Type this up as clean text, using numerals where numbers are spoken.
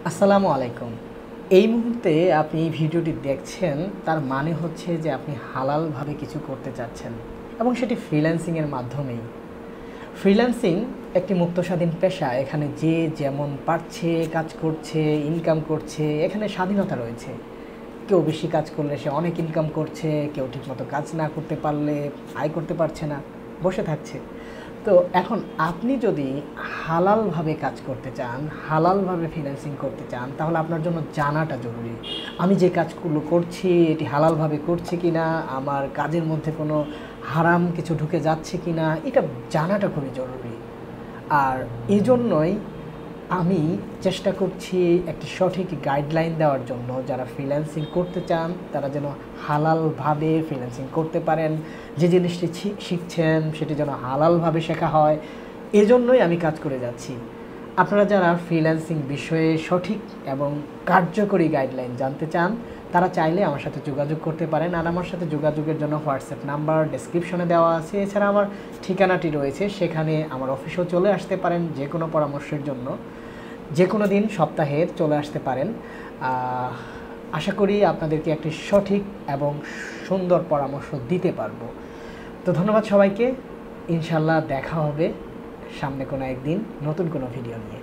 আসসালামু আলাইকুম। এই মুহূর্তে আপনি এই ভিডিওটি দেখছেন, তার মানে হচ্ছে যে আপনি হালালভাবে কিছু করতে চাচ্ছেন এবং সেটি ফ্রিল্যান্সিংয়ের মাধ্যমেই। ফ্রিল্যান্সিং একটি মুক্ত স্বাধীন পেশা। এখানে যে যেমন পারছে কাজ করছে, ইনকাম করছে, এখানে স্বাধীনতা রয়েছে। কেউ বেশি কাজ করলে সে অনেক ইনকাম করছে, কেউ ঠিকমতো কাজ না করতে পারলে আয় করতে পারছে না, বসে থাকছে। তো এখন আপনি যদি হালালভাবে কাজ করতে চান, হালালভাবে ফ্রিল্যান্সিং করতে চান, তাহলে আপনার জন্য জানাটা জরুরি। আমি যে কাজগুলো করছি এটি হালালভাবে করছি কিনা, আমার কাজের মধ্যে কোনো হারাম কিছু ঢুকে যাচ্ছে কিনা, এটা জানাটা খুবই জরুরি। আর এজন্যই আমি চেষ্টা করছি একটি সঠিক গাইডলাইন দেওয়ার জন্য। যারা ফ্রিল্যান্সিং করতে চান তারা যেন হালালভাবে ফ্রিল্যান্সিং করতে পারেন, যে জিনিসটি শিখছেন সেটি যেন হালালভাবে শেখা হয়, এজন্যই আমি কাজ করে যাচ্ছি। আপনারা যারা ফ্রিল্যান্সিং বিষয়ে সঠিক এবং কার্যকরী গাইডলাইন জানতে চান তারা চাইলে আমার সাথে যোগাযোগ করতে পারেন। আর আমার সাথে যোগাযোগের জন্য হোয়াটসঅ্যাপ নাম্বার ডেসক্রিপশনে দেওয়া আছে। এছাড়া আমার ঠিকানাটি রয়েছে, সেখানে আমার অফিসেও চলে আসতে পারেন যে কোনো পরামর্শের জন্য। যে কোনো দিন সপ্তাহের চলে আসতে পারেন। আশা করি আপনাদেরকে একটি সঠিক এবং সুন্দর পরামর্শ দিতে পারবো। তো ধন্যবাদ সবাইকে। ইনশাল্লাহ দেখা হবে সামনে কোনো একদিন নতুন কোনো ভিডিও নিয়ে।